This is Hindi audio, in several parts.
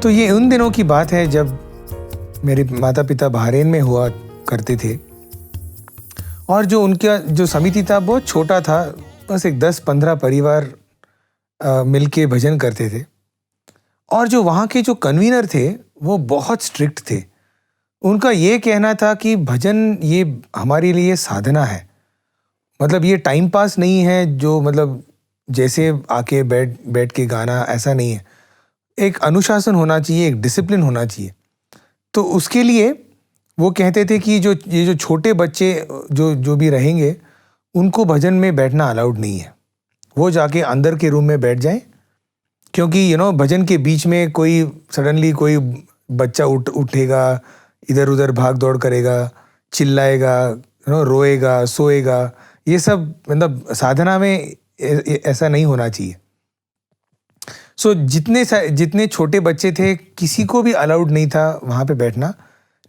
तो ये उन दिनों की बात है जब मेरे माता पिता बहरीन में हुआ करते थे और जो उनका जो समिति था बहुत छोटा था। बस एक 10-15 परिवार मिलके भजन करते थे और जो वहाँ के जो कन्वीनर थे वो बहुत स्ट्रिक्ट थे। उनका ये कहना था कि भजन ये हमारे लिए साधना है, मतलब ये टाइम पास नहीं है जो मतलब जैसे आके बैठ बैठ के गाना, ऐसा नहीं है। एक अनुशासन होना चाहिए, एक डिसिप्लिन होना चाहिए। तो उसके लिए वो कहते थे कि जो छोटे बच्चे जो जो भी रहेंगे उनको भजन में बैठना अलाउड नहीं है, वो जाके अंदर के रूम में बैठ जाएं, क्योंकि भजन के बीच में कोई सडनली कोई बच्चा उठेगा, इधर उधर भाग दौड़ करेगा, चिल्लाएगा, रोएगा, सोएगा। ये सब मतलब साधना में ऐसा नहीं होना चाहिए। सो जितने छोटे बच्चे थे किसी को भी अलाउड नहीं था वहाँ पे बैठना,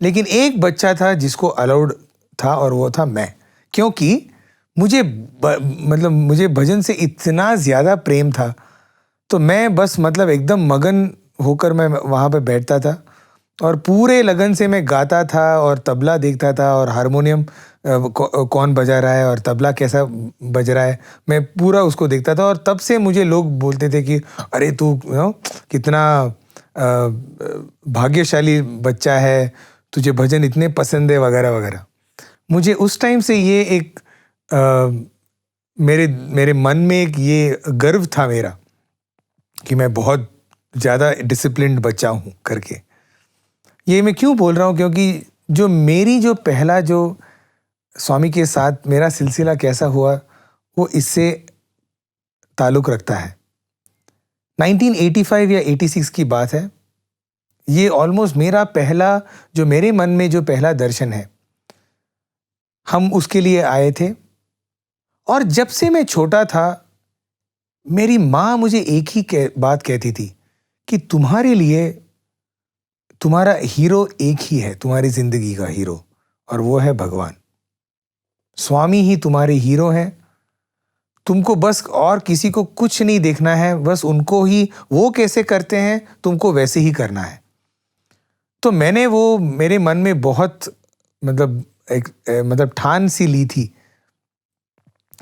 लेकिन एक बच्चा था जिसको अलाउड था और वो था मैं। क्योंकि मुझे भजन से इतना ज़्यादा प्रेम था, तो मैं बस मतलब एकदम मगन होकर मैं वहाँ पे बैठता था और पूरे लगन से मैं गाता था और तबला देखता था और हारमोनियम कौन बजा रहा है और तबला कैसा बज रहा है, मैं पूरा उसको देखता था। और तब से मुझे लोग बोलते थे कि अरे तू कितना भाग्यशाली बच्चा है, तुझे भजन इतने पसंद है वगैरह वगैरह। मुझे उस टाइम से ये एक मेरे मन में एक ये गर्व था मेरा कि मैं बहुत ज़्यादा डिसिप्लिन्ड बच्चा हूँ करके। ये मैं क्यों बोल रहा हूँ, क्योंकि जो पहला जो स्वामी के साथ मेरा सिलसिला कैसा हुआ वो इससे ताल्लुक़ रखता है। 1985 या 86 की बात है। ये ऑलमोस्ट मेरा पहला जो मेरे मन में जो पहला दर्शन है, हम उसके लिए आए थे। और जब से मैं छोटा था मेरी माँ मुझे एक ही बात कहती थी कि तुम्हारे लिए तुम्हारा हीरो एक ही है, तुम्हारी जिंदगी का हीरो, और वो है भगवान। स्वामी ही तुम्हारे हीरो हैं। तुमको बस और किसी को कुछ नहीं देखना है, बस उनको ही, वो कैसे करते हैं तुमको वैसे ही करना है। तो मैंने वो मेरे मन में बहुत मतलब ठान सी ली थी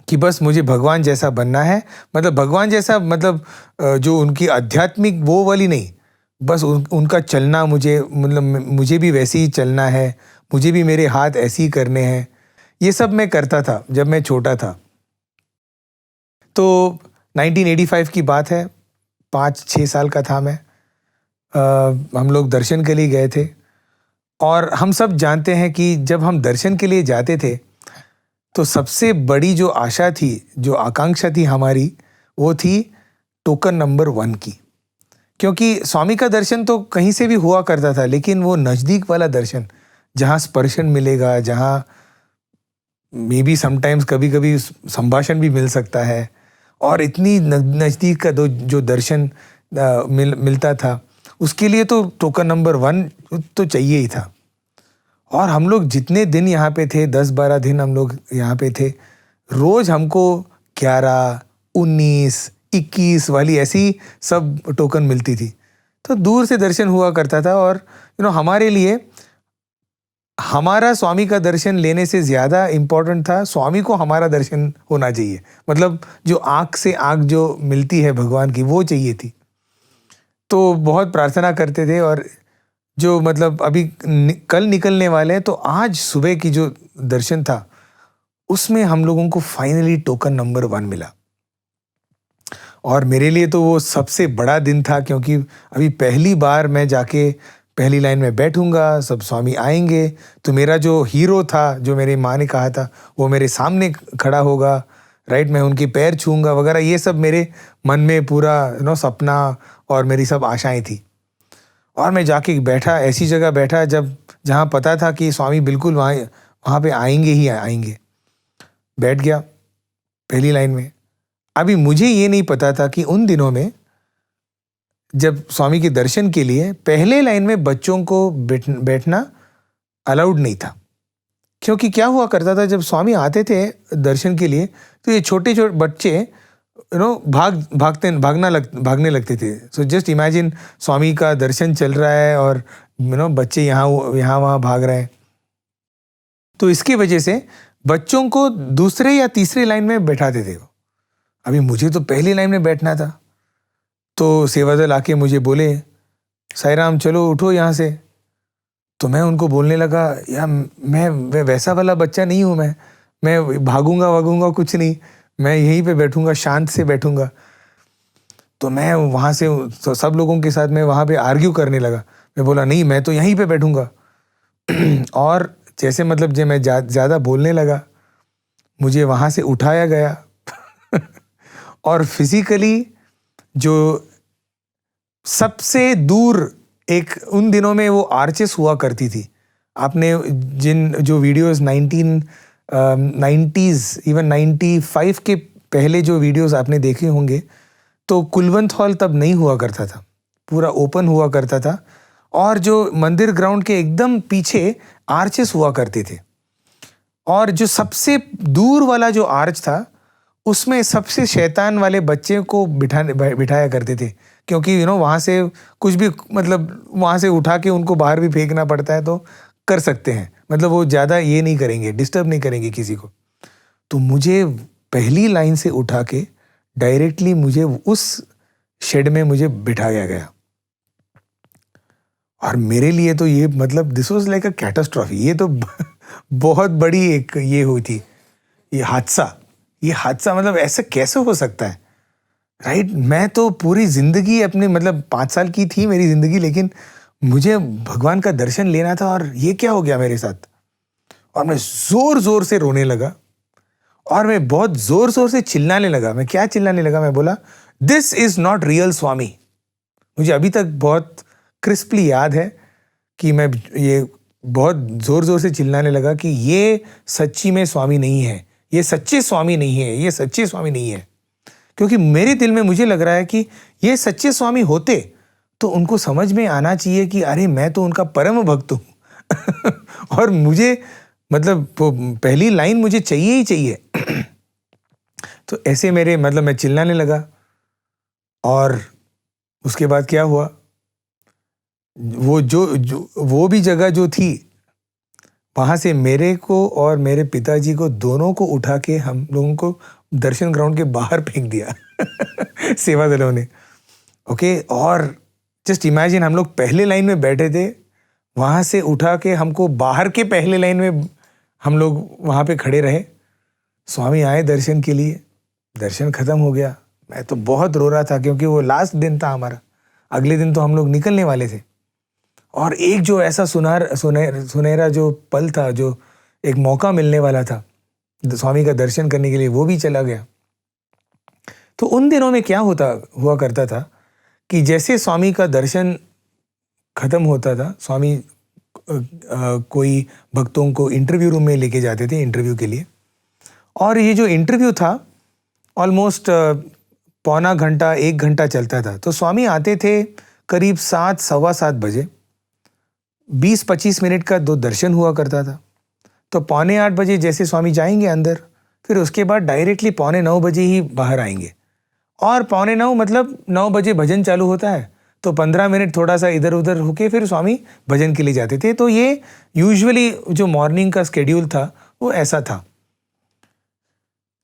कि बस मुझे भगवान जैसा बनना है। मतलब भगवान जैसा मतलब जो उनकी आध्यात्मिक वो वाली नहीं, बस उनका चलना मुझे भी वैसे ही चलना है, मुझे भी मेरे हाथ ऐसे ही करने हैं। ये सब मैं करता था जब मैं छोटा था। तो 1985 की बात है, 5-6 साल का था मैं। हम लोग दर्शन के लिए गए थे और हम सब जानते हैं कि जब हम दर्शन के लिए जाते थे तो सबसे बड़ी जो आशा थी, जो आकांक्षा थी हमारी, वो थी टोकन नंबर 1 की। क्योंकि स्वामी का दर्शन तो कहीं से भी हुआ करता था, लेकिन वो नज़दीक वाला दर्शन जहाँ स्पर्शन मिलेगा, जहाँ मे बी समटाइम्स कभी कभी संभाषण भी मिल सकता है, और इतनी नज़दीक का जो दर्शन मिलता था, उसके लिए तो टोकन नंबर 1 तो चाहिए ही था। और हम लोग जितने दिन यहाँ पे थे, 10-12 दिन हम लोग यहाँ पे थे, रोज़ हमको 11, 19, 21 वाली ऐसी सब टोकन मिलती थी। तो दूर से दर्शन हुआ करता था और हमारे लिए हमारा स्वामी का दर्शन लेने से ज़्यादा इम्पोर्टेंट था स्वामी को हमारा दर्शन होना चाहिए। मतलब जो आँख से आँख जो मिलती है भगवान की, वो चाहिए थी। तो बहुत प्रार्थना करते थे और जो मतलब अभी कल निकलने वाले हैं, तो आज सुबह की जो दर्शन था उसमें हम लोगों को फाइनली टोकन नंबर 1 मिला। और मेरे लिए तो वो सबसे बड़ा दिन था, क्योंकि अभी पहली बार मैं जाके पहली लाइन में बैठूंगा, सब स्वामी आएंगे, तो मेरा जो हीरो था, जो मेरी माँ ने कहा था, वो मेरे सामने खड़ा होगा, राइट। मैं उनके पैर छूंगा वगैरह। ये सब मेरे मन में पूरा सपना और मेरी सब आशाएं थी। और मैं जाके बैठा, ऐसी जगह बैठा जहाँ पता था कि स्वामी बिल्कुल वहाँ पे आएंगे ही आएंगे। बैठ गया पहली लाइन में। अभी मुझे ये नहीं पता था कि उन दिनों में जब स्वामी के दर्शन के लिए पहले लाइन में बच्चों को बैठना अलाउड नहीं था। क्योंकि क्या हुआ करता था, जब स्वामी आते थे दर्शन के लिए, तो ये छोटे छोटे बच्चे भागने लगते थे। सो जस्ट इमेजिन, स्वामी का दर्शन चल रहा है और बच्चे यहाँ वहाँ भाग रहे हैं। तो इसकी वजह से बच्चों को दूसरे या तीसरे लाइन में बैठाते थे। अभी मुझे तो पहली लाइन में बैठना था। तो सेवादल आके मुझे बोले, साईं राम चलो उठो यहाँ से। तो मैं उनको बोलने लगा, यार मैं वैसा वाला बच्चा नहीं हूँ, मैं भागूंगा कुछ नहीं, मैं यहीं पे बैठूंगा, शांत से बैठूंगा। तो मैं वहाँ से सब लोगों के साथ मैं वहाँ पे आर्ग्यू करने लगा। मैं बोला नहीं, मैं तो यहीं पे बैठूंगा। और जैसे मतलब जब मैं ज़्यादा बोलने लगा, मुझे वहाँ से उठाया गया और फिजिकली जो सबसे दूर, एक उन दिनों में वो आर्चेस हुआ करती थी। आपने जो वीडियोस 1990s इवन 95 के पहले जो वीडियोस आपने देखे होंगे, तो कुलवंत हॉल तब नहीं हुआ करता था, पूरा ओपन हुआ करता था। और जो मंदिर ग्राउंड के एकदम पीछे आर्चेस हुआ करते थे, और जो सबसे दूर वाला जो आर्च था, उसमें सबसे शैतान वाले बच्चे को बिठाया करते थे। क्योंकि वहाँ से कुछ भी, मतलब वहाँ से उठा के उनको बाहर भी फेंकना पड़ता है तो कर सकते हैं, मतलब वो ज़्यादा ये नहीं करेंगे, डिस्टर्ब नहीं करेंगे किसी को। तो मुझे पहली लाइन से उठा के डायरेक्टली मुझे उस शेड में मुझे बिठाया गया। और मेरे लिए तो ये मतलब this was like a catastrophe. ये तो बहुत बड़ी एक ये हुई थी, ये हादसा मतलब ऐसा कैसे हो सकता है, राइट? मैं तो पूरी जिंदगी अपने, मतलब 5 साल की थी मेरी जिंदगी, लेकिन मुझे भगवान का दर्शन लेना था और ये क्या हो गया मेरे साथ। और मैं जोर जोर से रोने लगा और मैं बहुत जोर जोर से चिल्लाने लगा। मैं क्या चिल्लाने लगा, मैं बोला, दिस इज नॉट रियल स्वामी। मुझे अभी तक बहुत क्रिस्पली याद है कि मैं ये बहुत जोर जोर से चिल्लाने लगा कि ये सच्ची में स्वामी नहीं है, ये सच्चे स्वामी नहीं है, ये सच्चे स्वामी नहीं है। क्योंकि मेरे दिल में मुझे लग रहा है कि ये सच्चे स्वामी होते तो उनको समझ में आना चाहिए कि अरे मैं तो उनका परम भक्त हूं और मुझे, मतलब पहली लाइन मुझे चाहिए ही चाहिए। तो ऐसे मेरे, मतलब मैं चिल्लाने लगा। और उसके बाद क्या हुआ, वो भी जगह जो थी, वहां से मेरे को और मेरे पिताजी को दोनों को उठा के हम लोगों को दर्शन ग्राउंड के बाहर फेंक दिया सेवा दलों ने। ओके, और जस्ट इमेजिन, हम लोग पहले लाइन में बैठे थे, वहां से उठा के हमको बाहर के पहले लाइन में हम लोग वहां पे खड़े रहे। स्वामी आए दर्शन के लिए, दर्शन खत्म हो गया। मैं तो बहुत रो रहा था क्योंकि वो लास्ट दिन था हमारा, अगले दिन तो हम लोग निकलने वाले थे। और एक जो ऐसा सुनहरा जो पल था, जो एक मौका मिलने वाला था स्वामी का दर्शन करने के लिए, वो भी चला गया। तो उन दिनों में क्या हुआ करता था कि जैसे स्वामी का दर्शन खत्म होता था, स्वामी कोई भक्तों को इंटरव्यू रूम में लेके जाते थे इंटरव्यू के लिए। और ये जो इंटरव्यू था ऑलमोस्ट पौना घंटा 1 घंटा चलता था। तो स्वामी आते थे करीब 7, सवा 7 बजे। 20-25 मिनट का दर्शन हुआ करता था। तो 7:45 बजे जैसे स्वामी जाएंगे अंदर, फिर उसके बाद डायरेक्टली 8:45 बजे ही बाहर आएंगे। और 8:45 मतलब 9 बजे भजन चालू होता है, तो 15 मिनट थोड़ा सा इधर उधर होके फिर स्वामी भजन के लिए जाते थे। तो ये यूजुअली जो मॉर्निंग का स्केड्यूल था वो ऐसा था।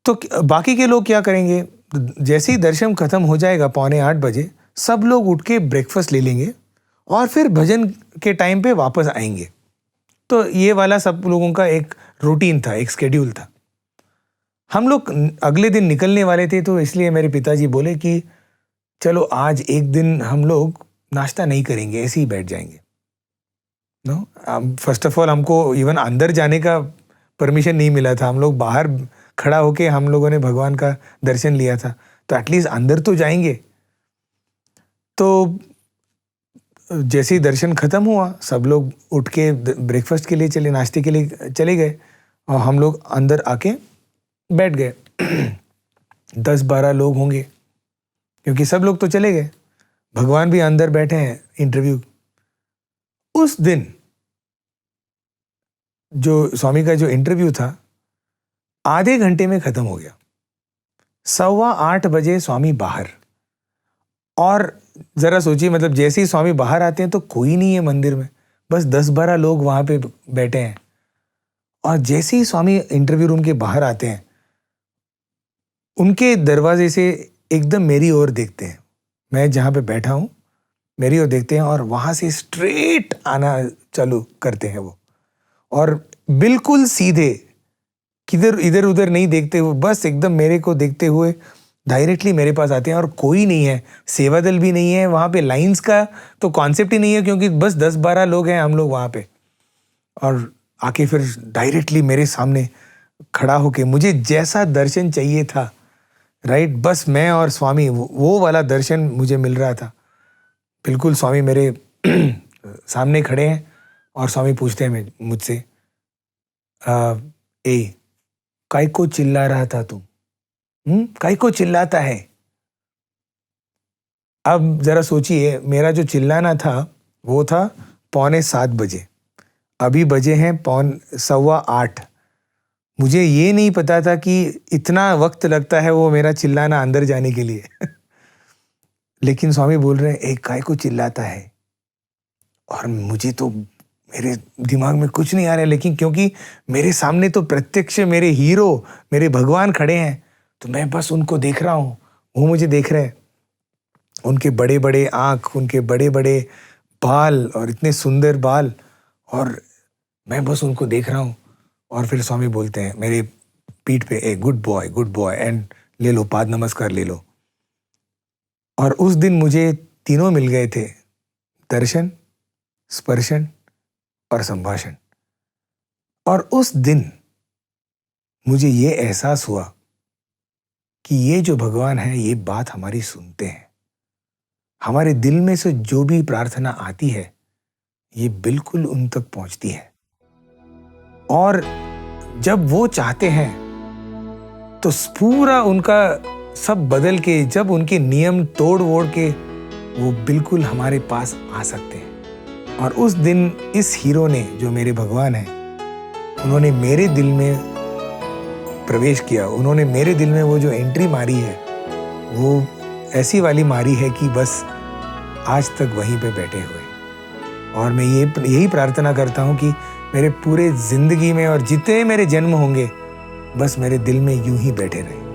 तो बाकी के लोग क्या करेंगे, जैसे ही दर्शन खत्म हो जाएगा 7:45 बजे, सब लोग उठ के ब्रेकफास्ट ले लेंगे और फिर भजन के टाइम पे वापस आएंगे। तो ये वाला सब लोगों का एक रूटीन था, एक स्केड्यूल था। हम लोग अगले दिन निकलने वाले थे, तो इसलिए मेरे पिताजी बोले कि चलो आज एक दिन हम लोग नाश्ता नहीं करेंगे, ऐसे ही बैठ जाएंगे। नो, फर्स्ट ऑफ ऑल हमको इवन अंदर जाने का परमिशन नहीं मिला था। हम लोग बाहर खड़ा होके हम लोगों ने भगवान का दर्शन लिया था, तो एटलीस्ट अंदर तो जाएंगे। तो जैसे ही दर्शन खत्म हुआ, सब लोग उठ के ब्रेकफास्ट के लिए चले, नाश्ते के लिए चले गए, और हम लोग अंदर आके बैठ गए। 10-12 लोग होंगे, क्योंकि सब लोग तो चले गए, भगवान भी अंदर बैठे हैं इंटरव्यू। उस दिन जो स्वामी का जो इंटरव्यू था, आधे घंटे में खत्म हो गया। 8:15 बजे स्वामी बाहर। और जरा सोचिए, मतलब जैसे ही स्वामी बाहर आते हैं तो कोई नहीं है मंदिर में, बस 10-12 लोग वहां पे बैठे हैं। और जैसे ही स्वामी इंटरव्यू रूम के बाहर आते हैं, उनके दरवाजे से एकदम मेरी ओर देखते हैं, मैं जहाँ पे बैठा हूँ मेरी ओर देखते हैं, और वहाँ से स्ट्रेट आना चालू करते हैं वो, और बिल्कुल सीधे, किधर इधर उधर नहीं देखते हुए, बस एकदम मेरे को देखते हुए डायरेक्टली मेरे पास आते हैं। और कोई नहीं है, सेवा दल भी नहीं है वहाँ पे, लाइंस का तो कॉन्सेप्ट ही नहीं है, क्योंकि बस 10-12 लोग हैं हम लोग वहाँ पे। और आके फिर डायरेक्टली मेरे सामने खड़ा होके, मुझे जैसा दर्शन चाहिए था, राइट, बस मैं और स्वामी, वो वाला दर्शन मुझे मिल रहा था। बिल्कुल स्वामी मेरे सामने खड़े हैं, और स्वामी पूछते हैं मुझसे, ए, काय को चिल्ला रहा था तू? काय को चिल्लाता है? अब जरा सोचिए, मेरा जो चिल्लाना था वो था 7:15 बजे, अभी बजे हैं 7:15। मुझे ये नहीं पता था कि इतना वक्त लगता है वो मेरा चिल्लाना अंदर जाने के लिए लेकिन स्वामी बोल रहे हैं, एक काय को चिल्लाता है, और मुझे तो मेरे दिमाग में कुछ नहीं आ रहा है, लेकिन क्योंकि मेरे सामने तो प्रत्यक्ष मेरे हीरो, मेरे भगवान खड़े हैं, तो मैं बस उनको देख रहा हूँ, वो मुझे देख रहे हैं। उनके बड़े बड़े आँख, उनके बड़े बड़े बाल, और इतने सुंदर बाल, और मैं बस उनको देख रहा हूँ। और फिर स्वामी बोलते हैं मेरे पीठ पे, ए गुड बॉय, एंड ले लो, पाद नमस्कार ले लो। और उस दिन मुझे तीनों मिल गए थे, दर्शन, स्पर्शन और संभाषण। और उस दिन मुझे ये एहसास हुआ कि ये जो भगवान है, ये बात हमारी सुनते हैं। हमारे दिल में से जो भी प्रार्थना आती है, ये बिल्कुल उन तक पहुंचती है। और जब वो चाहते हैं तो पूरा उनका सब बदल के, जब उनके नियम तोड़ वोड़ के, वो बिल्कुल हमारे पास आ सकते हैं। और उस दिन इस हीरो ने, जो मेरे भगवान हैं, उन्होंने मेरे दिल में प्रवेश किया। उन्होंने मेरे दिल में वो जो एंट्री मारी है, वो ऐसी वाली मारी है कि बस आज तक वहीं पे बैठे हुए। और मैं यही प्रार्थना करता हूँ कि मेरे पूरे जिंदगी में और जितने मेरे जन्म होंगे, बस मेरे दिल में यूं ही बैठे रहे।